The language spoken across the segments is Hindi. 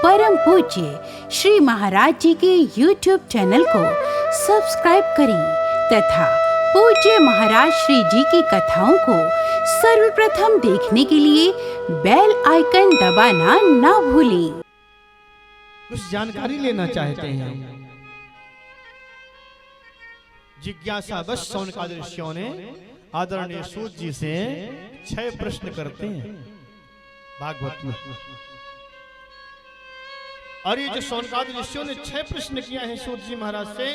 परम पूज्य श्री महाराज जी के YouTube चैनल को सब्सक्राइब करें तथा पूज्य महाराज श्री जी की कथाओं को सर्वप्रथम देखने के लिए बेल आइकन दबाना ना भूलें। कुछ जानकारी लेना चाहते हैं। जिज्ञासावश शौनकादि ऋषियों ने आदरणीय सूत जी से 6 प्रश्न करते हैं भागवत में। और ये जो शौनकादि ऋषियों ने 6 प्रश्न किया है सूत जी महाराज से,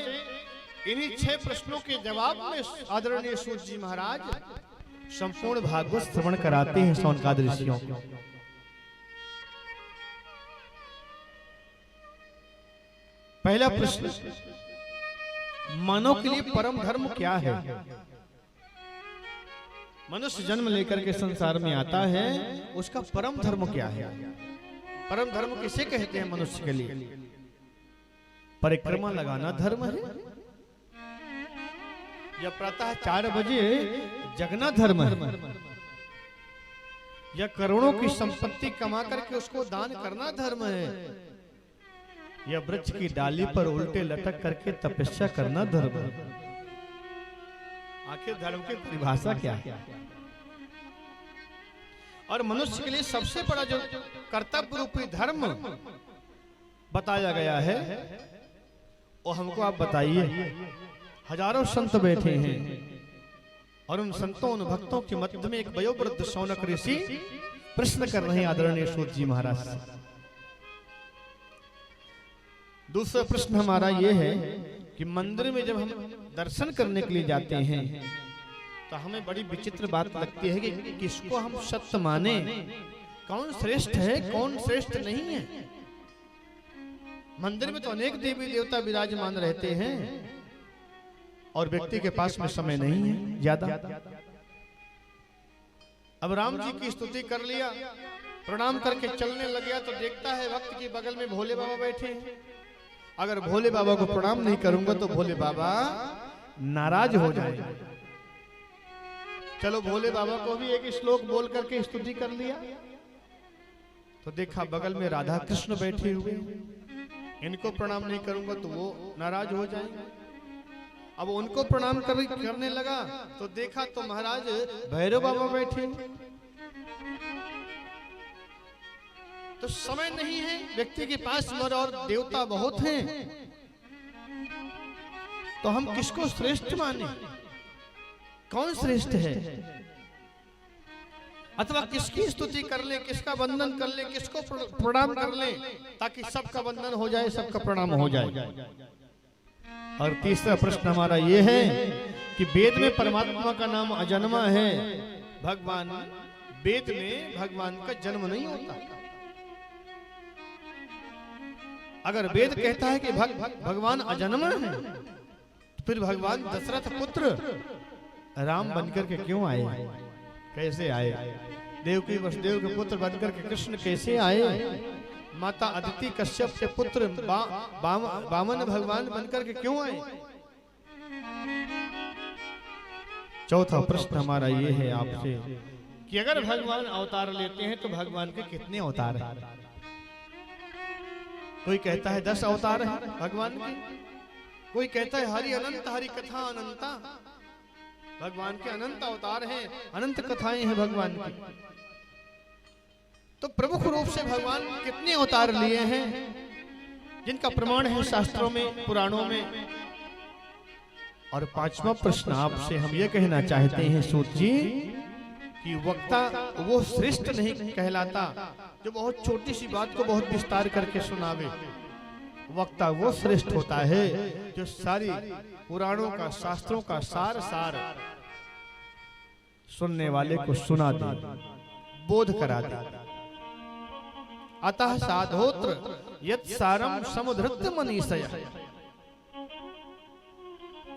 इन्हीं 6 प्रश्नों के जवाब में आदरणीय सूत जी महाराज संपूर्ण भागवत श्रवण कराते हैं शौनकादि ऋषियों को। पहला प्रश्न, मानव के लिए परम धर्म क्या है? मनुष्य जन्म लेकर के संसार में आता है, उसका परम धर्म क्या है? परम धर्म किसे कहते हैं? मनुष्य के लिए परिक्रमा लगाना धर्म है, या प्रातः 4 बजे जगना धर्म है, या करोड़ों की संपत्ति कमा करके उसको दान करना धर्म है, या वृक्ष की डाली पर उल्टे लटक करके तपस्या करना धर्म है? आखिर धर्म की परिभाषा क्या है? और मनुष्य के लिए सबसे बड़ा जो कर्तव्य रूपी धर्म बताया गया है, वो हमको आप बताइए। हजारों संत बैठे हैं और उन संतों उन भक्तों के मध्य में एक वयोवृद्ध शौनक ऋषि प्रश्न कर रहे हैं आदरणीय सूत जी महाराज से। दूसरा प्रश्न हमारा यह है कि मंदिर में जब हम दर्शन करने के लिए जाते हैं तो हमें बड़ी विचित्र बात लगती है कि किसको हम सत्य माने, कौन श्रेष्ठ है कौन श्रेष्ठ नहीं है। मंदिर में तो अनेक देवी देवता विराजमान रहते हैं और व्यक्ति के पास में समय नहीं है ज्यादा। अब राम जी की स्तुति कर लिया, प्रणाम करके चलने लग गया तो देखता है भक्त के बगल में भोले बाबा बैठे हैं। अगर भोले बाबा को प्रणाम नहीं करूंगा तो भोले बाबा नाराज हो जाएंगे। चलो भोले बाबा को भी एक श्लोक बोल करके स्तुति कर लिया तो देखा बगल में राधा कृष्ण बैठे हुए, इनको प्रणाम नहीं करूंगा तो वो नाराज हो जाएंगे। अब उनको प्रणाम करने लगा तो देखा तो महाराज भैरव बाबा बैठे। तो समय नहीं है व्यक्ति के पास और देवता बहुत हैं, तो हम किसको श्रेष्ठ माने? कौन श्रेष्ठ है? अथवा किसकी स्तुति कर ले, किसका वंदन कर ले, किसको प्रणाम कर ले ताकि सबका वंदन हो जाए, सबका प्रणाम हो जाए। और तीसरा प्रश्न हमारा यह है कि वेद में परमात्मा का नाम अजन्मा है। भगवान, वेद में भगवान का जन्म नहीं होता। अगर वेद कहता है कि भगवान अजन्मा है तो फिर भगवान दशरथ पुत्र राम बनकर के क्यों आए? कैसे आए? देवकी वसुदेव के पुत्र बनकर के कृष्ण कैसे आए? माता अदिति कश्यप के पुत्र वामन भगवान बनकर के क्यों आए? चौथा प्रश्न हमारा ये है आपसे कि अगर भगवान अवतार लेते हैं तो भगवान के कितने अवतार हैं? कोई कहता है 10 अवतार है भगवान के, कोई कहता है हरि अनंत, हरि कथा अनंता। भगवान के अनंत अवतार हैं, अनंत कथाएं हैं भगवान की। तो प्रमुख रूप से भगवान कितने अवतार लिए हैं जिनका प्रमाण है शास्त्रों में, पुराणों में। और 5वां प्रश्न आपसे हम ये कहना चाहते हैं सूत जी कि वक्ता वो श्रेष्ठ नहीं कहलाता जो बहुत छोटी सी बात को बहुत विस्तार करके सुनावे। वक्ता वो श्रेष्ठ होता है जो सारी पुराणों का, शास्त्रों का सार सुनने वाले को सुना दे, बोध करा दे। अतः साधोत्र यत् सारम समुद्धृत्य मनीषया।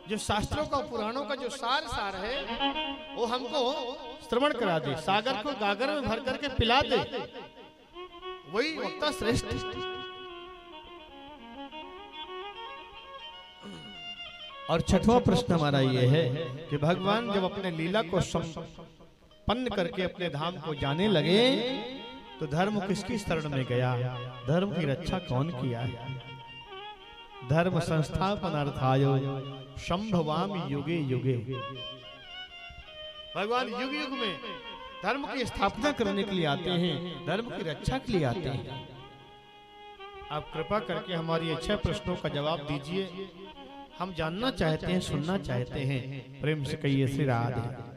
जो शास्त्रों का, पुराणों का जो सार है वो हमको श्रवण करा दे, सागर को गागर में भर करके पिला दे, वही वक्ता श्रेष्ठ। और 6वां प्रश्न हमारा ये है कि भगवान जब अपने लीला को संपन्न करके अपने धाम को जाने लगे तो धर्म किसकी शरण में गया? धर्म की रक्षा कौन किया है? धर्म संस्थापनार्थायो संभवामि युगे युगे। भगवान युग युग में धर्म की स्थापना करने के लिए आते हैं, धर्म की रक्षा के लिए आते हैं। आप कृपा करके हमारी अच्छे प्रश्नों का जवाब दीजिए। हम जानना चाहते हैं, सुनना चाहते हैं। प्रेम से कहिए श्री राधे।